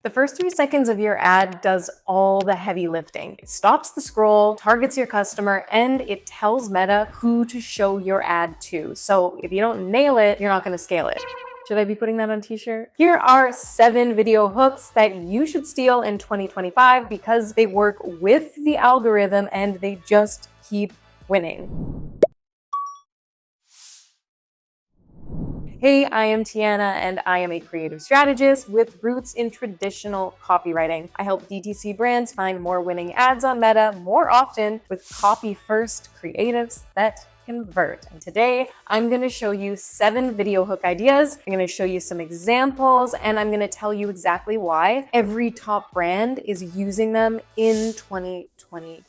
The first 3 seconds of your ad does all the heavy lifting. It stops the scroll, targets your customer, and it tells Meta who to show your ad to. So if you don't nail it, you're not going to scale it. Should I be putting that on a t-shirt? Here are 7 video hooks that you should steal in 2025 because they work with the algorithm and they just keep winning. Hey, I am Tiana and I am a creative strategist with roots in traditional copywriting. I help DTC brands find more winning ads on Meta more often with copy-first creatives that convert. And today I'm going to show you 7 video hook ideas. I'm going to show you some examples and I'm going to tell you exactly why every top brand is using them in 2025.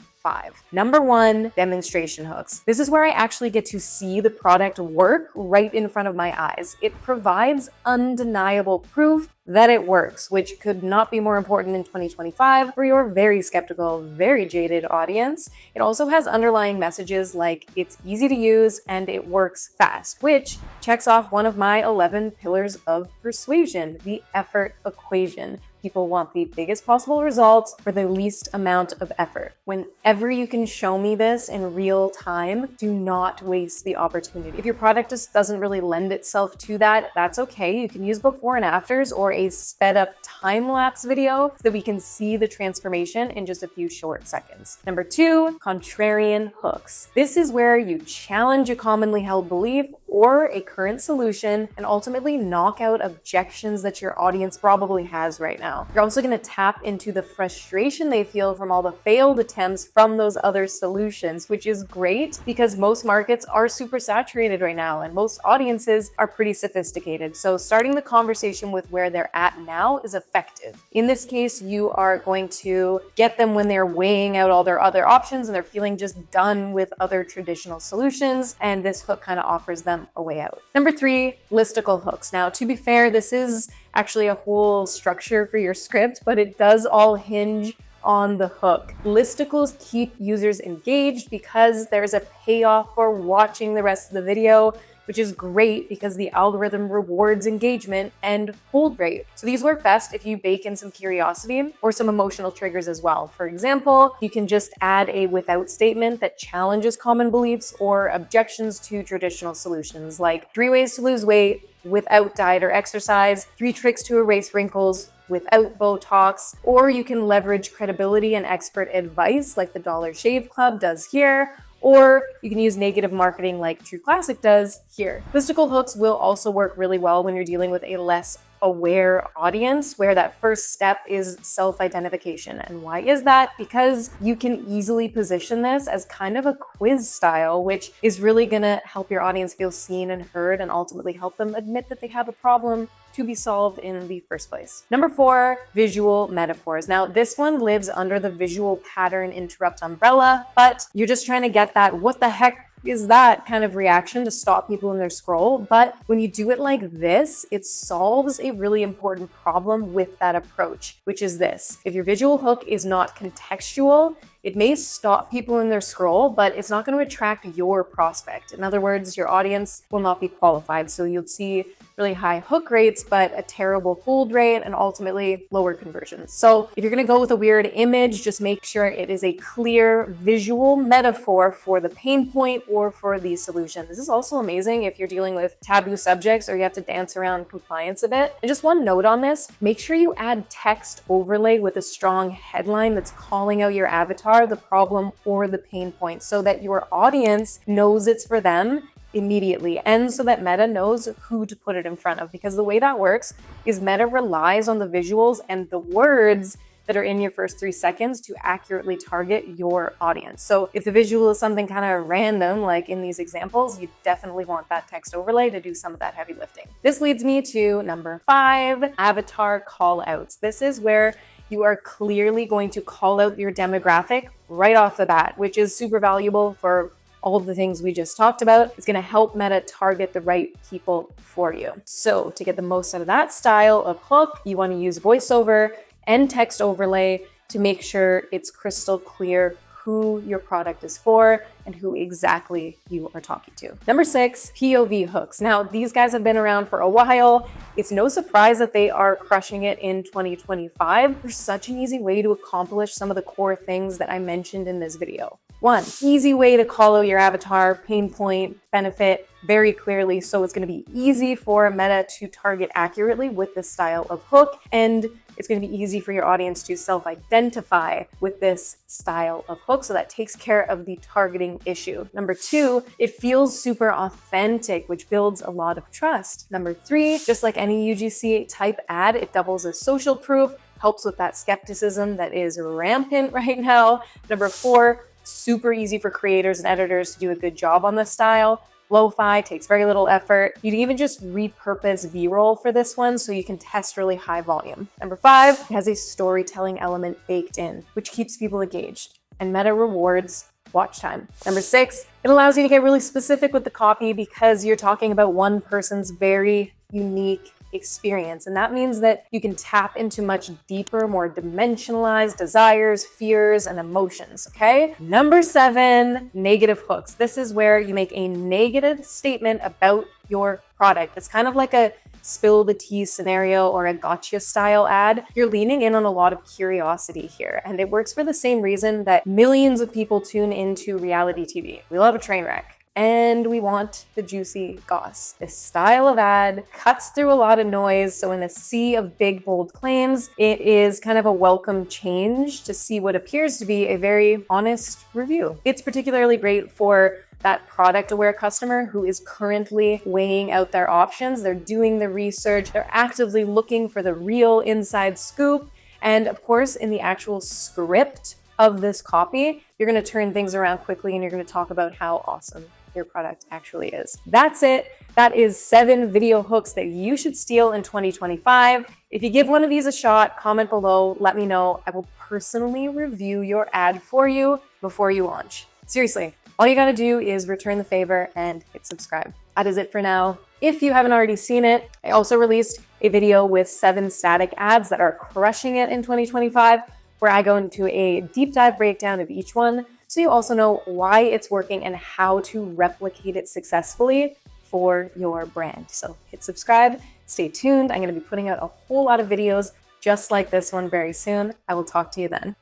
Number 1, demonstration hooks. This is where I actually get to see the product work right in front of my eyes. It provides undeniable proof that it works, which could not be more important in 2025 for your very skeptical, very jaded audience. It also has underlying messages like it's easy to use and it works fast, which checks off one of my 11 pillars of persuasion, the effort equation. People want the biggest possible results for the least amount of effort. Whenever you can show me this in real time, do not waste the opportunity. If your product just doesn't really lend itself to that, that's okay. You can use before and afters or a sped up time-lapse video so that we can see the transformation in just a few short seconds. Number 2, contrarian hooks. This is where you challenge a commonly held belief or a current solution and ultimately knock out objections that your audience probably has right now. You're also going to tap into the frustration they feel from all the failed attempts from those other solutions, which is great because most markets are super saturated right now and most audiences are pretty sophisticated. So starting the conversation with where they're at now is effective. In this case, you are going to get them when they're weighing out all their other options and they're feeling just done with other traditional solutions, and this hook kind of offers them a way out. Number 3, listicle hooks. Now, to be fair, this is actually a whole structure for your script, but it does all hinge on the hook. Listicles keep users engaged because there's a payoff for watching the rest of the video, which is great because the algorithm rewards engagement and hold rate. So these work best if you bake in some curiosity or some emotional triggers as well. For example, you can just add a without statement that challenges common beliefs or objections to traditional solutions, like 3 ways to lose weight without diet or exercise, 3 tricks to erase wrinkles without Botox, or you can leverage credibility and expert advice like the Dollar Shave Club does here, or you can use negative marketing like True Classic does here. Listicle hooks will also work really well when you're dealing with a less aware audience where that first step is self-identification. And why is that? Because you can easily position this as kind of a quiz style, which is really gonna help your audience feel seen and heard and ultimately help them admit that they have a problem to be solved in the first place. Number 4, visual metaphors. Now, this one lives under the visual pattern interrupt umbrella, but you're just trying to get that what the heck is that kind of reaction to stop people in their scroll. But when you do it like this, it solves a really important problem with that approach, which is this. If your visual hook is not contextual, it may stop people in their scroll, but it's not going to attract your prospect. In other words, your audience will not be qualified. So you'll see really high hook rates, but a terrible hold rate and ultimately lower conversions. So if you're going to go with a weird image, just make sure it is a clear visual metaphor for the pain point or for the solution. This is also amazing if you're dealing with taboo subjects or you have to dance around compliance a bit. And just one note on this, make sure you add text overlay with a strong headline that's calling out your avatar, the problem, or the pain point so that your audience knows it's for them immediately, and so that Meta knows who to put it in front of, because the way that works is Meta relies on the visuals and the words that are in your first 3 seconds to accurately target your audience. So if the visual is something kind of random, like in these examples, you definitely want that text overlay to do some of that heavy lifting. This leads me to number 5, avatar call outs. This is where you are clearly going to call out your demographic right off the bat, which is super valuable for all of the things we just talked about. It's going to help Meta target the right people for you. So to get the most out of that style of hook, you want to use voiceover and text overlay to make sure it's crystal clear who your product is for and who exactly you are talking to. Number 6, POV hooks. Now, these guys have been around for a while. It's no surprise that they are crushing it in 2025. They're such an easy way to accomplish some of the core things that I mentioned in this video. 1, easy way to call out your avatar, pain point, benefit very clearly. So it's going to be easy for Meta to target accurately with this style of hook. And it's going to be easy for your audience to self-identify with this style of hook. So that takes care of the targeting issue. Number 2, it feels super authentic, which builds a lot of trust. Number 3, just like any UGC type ad, it doubles as social proof, helps with that skepticism that is rampant right now. Number 4, super easy for creators and editors to do a good job on this style. Lo-fi takes very little effort. You can even just repurpose B-roll for this one so you can test really high volume. Number 5, it has a storytelling element baked in, which keeps people engaged, and Meta rewards watch time. Number 6, it allows you to get really specific with the copy because you're talking about one person's very unique experience. And that means that you can tap into much deeper, more dimensionalized desires, fears, and emotions, okay? Number 7, negative hooks. This is where you make a negative statement about your product. It's kind of like a spill the tea scenario or a gotcha style ad. You're leaning in on a lot of curiosity here, and it works for the same reason that millions of people tune into reality TV. We love a train wreck, and we want the juicy goss. This style of ad cuts through a lot of noise, so in a sea of big, bold claims, it is kind of a welcome change to see what appears to be a very honest review. It's particularly great for that product-aware customer who is currently weighing out their options. They're doing the research, they're actively looking for the real inside scoop, and of course, in the actual script of this copy, you're gonna turn things around quickly and you're gonna talk about how awesome your product actually is. That's it. That is 7 video hooks that you should steal in 2025. If you give one of these a shot, comment below, let me know. I will personally review your ad for you before you launch. Seriously, all you gotta do is return the favor and hit subscribe. That is it for now. If you haven't already seen it, I also released a video with 7 static ads that are crushing it in 2025, where I go into a deep dive breakdown of each one, so you also know why it's working and how to replicate it successfully for your brand. So hit subscribe, stay tuned. I'm going to be putting out a whole lot of videos just like this one very soon. I will talk to you then.